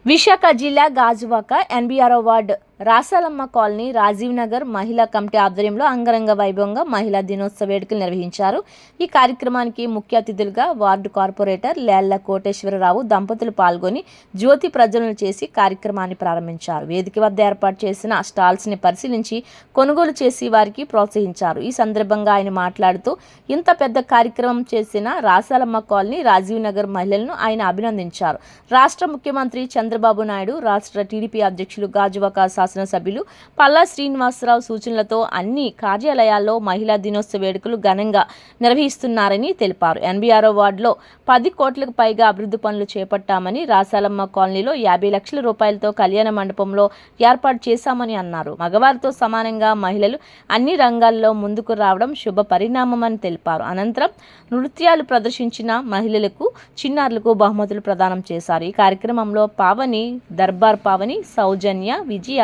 విశాఖ జిల్లా Gajuwaka NBR ward రాసాలమ్మ colony Rajiv Nagar మహిళా committee ఆధ్వర్యంలో అంగరంగ వైభవంగా మహిళా దినోత్సవ వేడుకలు నిర్వహించారు. ఈ కార్యక్రమానికి ముఖ్య అతిథులుగా వార్డు కార్పొరేటర్ లేళ్ల కోటేశ్వరరావు దంపతులు పాల్గొని జ్యోతి ప్రజ్వలన చేసి కార్యక్రమాన్ని ప్రారంభించారు. వేదిక వద్ద ఏర్పాటు చేసిన స్టాల్స్ ని పరిశీలించి కొనుగోలు చేసి వారికి ప్రోత్సహించారు. ఈ సందర్భంగా ఆయన మాట్లాడుతూ ఇంత పెద్ద కార్యక్రమం చేసిన రాసాలమ్మ కాలనీ రాజీవ్ నగర్ మహిళలను ఆయన అభినందించారు. రాష్ట్ర ముఖ్యమంత్రి చంద్రబాబు నాయుడు, రాష్ట్ర టీడీపీ అధ్యక్షులు గాజువాక శాసనసభ్యులు పల్లా శ్రీనివాసరావు సూచనలతో అన్ని కార్యాలయాల్లో మహిళా దినోత్సవ వేడుకలు ఘనంగా నిర్వహిస్తున్నారని తెలిపారు. ఎన్బీఆర్ వార్డులో 10 కోట్లకు పైగా అభివృద్ధి పనులు చేపట్టామని, రాసాలమ్మ కాలనీలో 50 లక్షల రూపాయలతో కళ్యాణ మండపంలో ఏర్పాటు చేశామని అన్నారు. మగవారితో సమానంగా మహిళలు అన్ని రంగాల్లో ముందుకు రావడం శుభ పరిణామమని తెలిపారు. అనంతరం నృత్యాలు ప్రదర్శించిన మహిళలకు, చిన్నారులకు బహుమతులు ప్రదానం చేశారు. ఈ కార్యక్రమంలో పావని, దర్బార్ పావని, సౌజన్య, విజయ,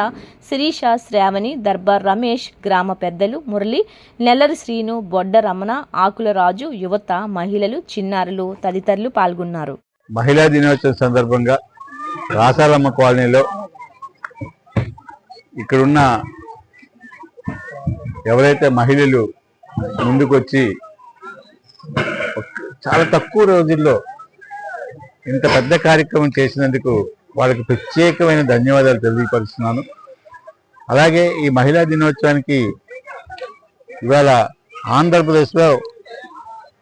శిరీష, శ్రావణి, దర్బార్ రమేష్, గ్రామ పెద్దలు మురళి, నెల్లరి శ్రీను, బొడ్డ రమణ, ఆకుల రాజు, యువత, మహిళలు, చిన్నారులు తదితరులు పాల్గొన్నారు. మహిళా దినోత్సవం సందర్భంగా రాసాలమ్మ కాలనీలో ఇక్కడున్న ఎవరైతే మహిళలు ముందుకొచ్చి చాలా తక్కువ రోజుల్లో ఇంత పెద్ద కార్యక్రమం చేసినందుకు వాళ్ళకి ప్రత్యేకమైన ధన్యవాదాలు తెలియపరుస్తున్నాను. అలాగే ఈ మహిళా దినోత్సవానికి ఇవాళ ఆంధ్రప్రదేశ్లో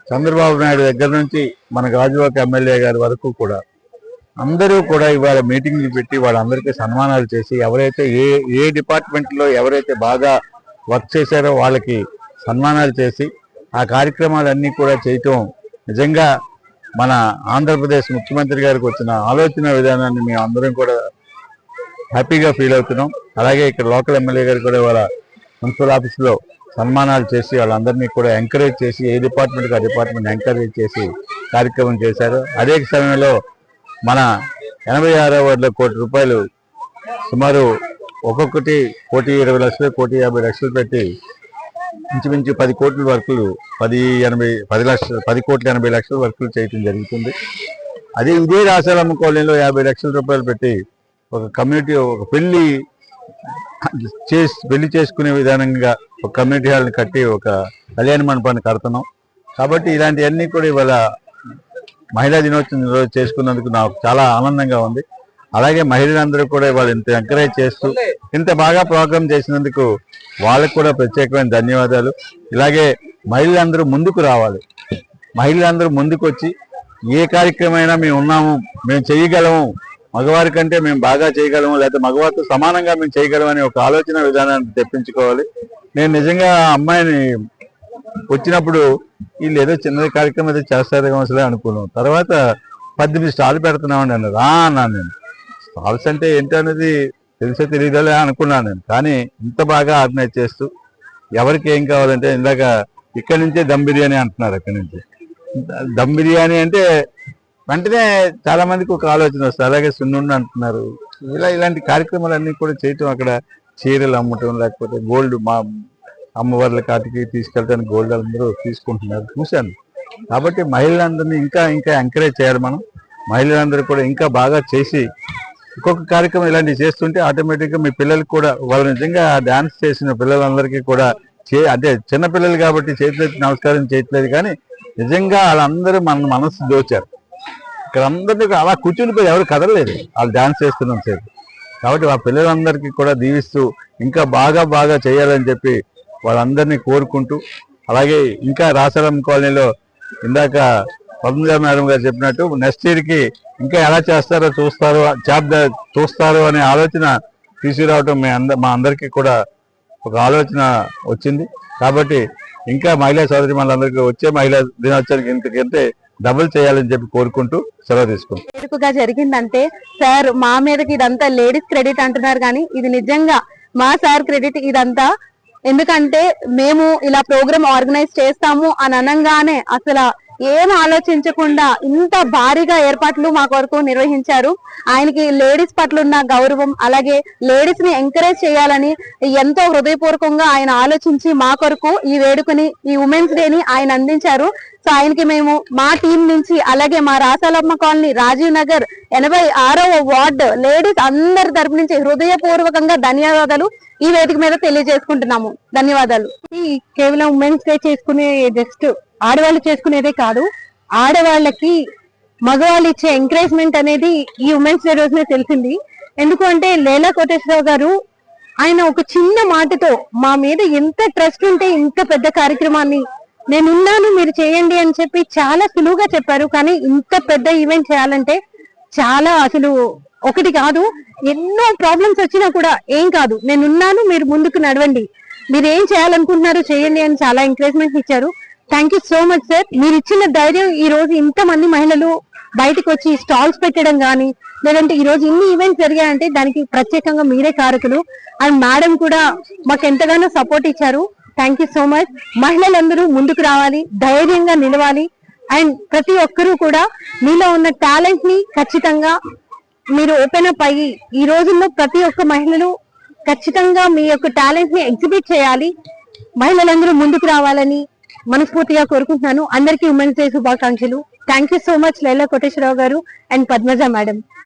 చంద్రబాబు నాయుడు దగ్గర నుంచి మన గాజువాక ఎమ్మెల్యే గారి వరకు కూడా అందరూ కూడా ఇవాళ మీటింగ్లు పెట్టి వాళ్ళందరికీ సన్మానాలు చేసి ఎవరైతే ఏ డిపార్ట్మెంట్లో ఎవరైతే బాగా వర్క్ చేశారో వాళ్ళకి సన్మానాలు చేసి ఆ కార్యక్రమాలన్నీ కూడా చేయటం నిజంగా మన ఆంధ్రప్రదేశ్ ముఖ్యమంత్రి గారికి వచ్చిన ఆలోచన విధానాన్ని మేము అందరం కూడా హ్యాపీగా ఫీల్ అవుతున్నాం. అలాగే ఇక్కడ లోకల్ ఎమ్మెల్యే గారు కూడా వాళ్ళ మున్సిపల్ ఆఫీస్లో సన్మానాలు చేసి వాళ్ళందరినీ కూడా ఎంకరేజ్ చేసి ఏ డిపార్ట్మెంట్కి ఆ డిపార్ట్మెంట్ ఎంకరేజ్ చేసి కార్యక్రమం చేశారు. అదే సమయంలో మన 86వ వార్డులో ₹1 కోటి సుమారు ఒక్కొక్కటి ₹1,20 లక్షలు, ₹1,50 పెట్టి ఇంచుమించు 10 కోట్ల వర్కులు 10 కోట్ల 80 లక్షల వర్కులు చేయటం జరుగుతుంది. అదే ఇదే రాసాలమ్మ కాలనీలో ₹50 లక్షల పెట్టి ఒక కమ్యూనిటీ, ఒక పెళ్లి చేసుకునే విధానంగా ఒక కమ్యూనిటీ హాల్ని కట్టి ఒక కళ్యాణ మండపాన్ని కడుతున్నాం. కాబట్టి ఇలాంటివన్నీ కూడా ఇవాళ మహిళా దినోత్సవం చేసుకున్నందుకు నాకు చాలా ఆనందంగా ఉంది. అలాగే మహిళలందరూ కూడా ఇవాళ ఇంత ఎంకరేజ్ చేస్తూ ఇంత బాగా ప్రోగ్రామ్ చేసినందుకు వాళ్ళకు కూడా ప్రత్యేకమైన ధన్యవాదాలు. ఇలాగే మహిళలందరూ ముందుకు రావాలి. మహిళలందరూ ముందుకు వచ్చి ఏ కార్యక్రమైనా మేము ఉన్నాము, మేము చేయగలము, మగవారి కంటే మేము బాగా చేయగలము, లేకపోతే మగవారితో సమానంగా మేము చేయగలమని ఒక ఆలోచన విధానాన్ని తెప్పించుకోవాలి. నేను నిజంగా అమ్మాయిని వచ్చినప్పుడు వీళ్ళు ఏదో చిన్న కార్యక్రమం అయితే చేస్తారేమో అసలే అనుకున్నాం. తర్వాత 18 స్టాల్ పెడుతున్నామండి అన్నారు. అన్నాను నేను. స్టాల్స్ అంటే ఏంటి అనేది తెలిసే తెలియదలే అనుకున్నాను నేను. కానీ ఇంత బాగా ఆర్గనైజ్ చేస్తూ ఎవరికి ఏం కావాలంటే ఇందాక ఇక్కడి నుంచే దమ్ బిర్యానీ అంటున్నారు. అక్కడి నుంచి దమ్ బిర్యానీ అంటే వెంటనే చాలా మందికి ఒక ఆలోచన వస్తుంది. అలాగే సున్నుండి అంటున్నారు. ఇలాంటి కార్యక్రమాలన్నీ కూడా చేయటం, అక్కడ చీరలు అమ్మటం, లేకపోతే గోల్డ్ మా అమ్మవార్ల కాటికి తీసుకెళ్ళడానికి గోల్డ్ అందరూ తీసుకుంటున్నారు చూశాను. కాబట్టి మహిళలందరినీ ఇంకా ఎంకరేజ్ చేయాలి మనం. మహిళలందరూ కూడా ఇంకా బాగా చేసి ఇంకొక కార్యక్రమం ఇలాంటివి చేస్తుంటే ఆటోమేటిక్గా మీ పిల్లలకు కూడా వాళ్ళు నిజంగా డాన్స్ చేసిన పిల్లలందరికీ కూడా అంటే చిన్నపిల్లలు కాబట్టి చేతులెత్తి నమస్కారం చేయట్లేదు, కానీ నిజంగా వాళ్ళందరూ మన మనసు దోచారు. ఇక్కడ అందరినీ అలా కూర్చునిపోయి ఎవరు కదలలేదు వాళ్ళు డాన్స్ చేస్తున్నాం సేపు. కాబట్టి ఆ పిల్లలందరికీ కూడా దీవిస్తూ ఇంకా బాగా చేయాలని చెప్పి వాళ్ళందరినీ కోరుకుంటూ, అలాగే ఇంకా రాసాలమ్మ కాలనీలో ఇందాక పద్మజ మేడం గారు చెప్పినట్టు నెక్స్ట్ ఇయర్కి ఇంకా ఎలా చేస్తారో చూస్తారు అనే ఆలోచన తీసుకురావటం మా అందరికీ కూడా ఒక ఆలోచన వచ్చింది. కాబట్టి ఇంకా మహిళా సోదరి మనందరికీ వచ్చే మహిళా దినోత్సవానికి ఇంతకంటే డబుల్ చేయాలని చెప్పి కోరుకుంటూ సెలవు తీసుకుంటాం. వేడుకగా జరిగిందంటే సార్ మా మీదకి ఇదంతా లేడీస్ క్రెడిట్ అంటున్నారు, కానీ ఇది నిజంగా మా సార్ క్రెడిట్ ఇదంతా. ఎందుకంటే మేము ఇలా ప్రోగ్రామ్ ఆర్గనైజ్ చేస్తాము అని అనగానే అసలు ఏం ఆలోచించకుండా ఇంత భారీగా ఏర్పాట్లు మా కొరకు నిర్వహించారు. ఆయనకి లేడీస్ పట్ల ఉన్న గౌరవం, అలాగే లేడీస్ ని ఎంకరేజ్ చేయాలని ఎంతో హృదయపూర్వకంగా ఆయన ఆలోచించి మా కొరకు ఈ వేడుకని, ఈ ఉమెన్స్ డేని ఆయన అందించారు. సో ఆయనకి మేము మా టీం నుంచి, అలాగే మా రాసాలమ్మ కాలనీ రాజీవ్ నగర్ 86వ వార్డు లేడీస్ అందరి తరపు నుంచి హృదయపూర్వకంగా ధన్యవాదాలు ఈ వేదిక మీద తెలియజేసుకుంటున్నాము. ధన్యవాదాలు. ఈ కేవలం ఉమెన్స్ డే చేసుకునే జస్ట్ ఆడవాళ్ళు చేసుకునేదే కాదు, ఆడవాళ్ళకి మగవాళ్ళు ఇచ్చే ఎంకరేజ్మెంట్ అనేది ఈ ఉమెన్స్ డే రోజునే తెలిసింది. ఎందుకు అంటే లేలా కోటేశ్వరరావు గారు ఆయన ఒక చిన్న మాటతో మా మీద ఎంత ట్రస్ట్ ఉంటే ఇంత పెద్ద కార్యక్రమాన్ని నేనున్నాను మీరు చేయండి అని చెప్పి చాలా సులువుగా చెప్పారు. కానీ ఇంత పెద్ద ఈవెంట్ చేయాలంటే చాలా అసలు ఒకటి కాదు, ఎన్నో ప్రాబ్లమ్స్ వచ్చినా కూడా ఏం కాదు, నేనున్నాను, మీరు ముందుకు నడవండి, మీరు ఏం చేయాలనుకుంటున్నారో చేయండి అని చాలా ఎంకరేజ్మెంట్ ఇచ్చారు. Thank you so much sir. మీరు ఇచ్చిన ధైర్యం ఈ రోజు ఇంతమంది మహిళలు బయటకు వచ్చి స్టాల్స్ పెట్టడం కానీ, లేదంటే ఈ రోజు ఇన్ని ఈవెంట్స్ జరిగాయంటే దానికి ప్రత్యేకంగా మీరే కారకులు. అండ్ మేడం కూడా మాకు ఎంతగానో సపోర్ట్ ఇచ్చారు. Thank you so much. మహిళలందరూ ముందుకు రావాలి, ధైర్యంగా నిలవాలి. అండ్ ప్రతి ఒక్కరూ కూడా మీలో ఉన్న టాలెంట్ ని ఖచ్చితంగా మీరు ఓపెన్ అప్ అయ్యి ఈ రోజుల్లో ప్రతి ఒక్క మహిళలు ఖచ్చితంగా మీ యొక్క టాలెంట్ ని ఎగ్జిబిట్ చేయాలి. మహిళలందరూ ముందుకు రావాలని మనస్ఫూర్తిగా కోరుకుంటున్నాను. అందరికీ ఉమెన్స్ డే శుభాకాంక్షలు. Thank you so much Leela Koteswararao garu and Padmaja madam.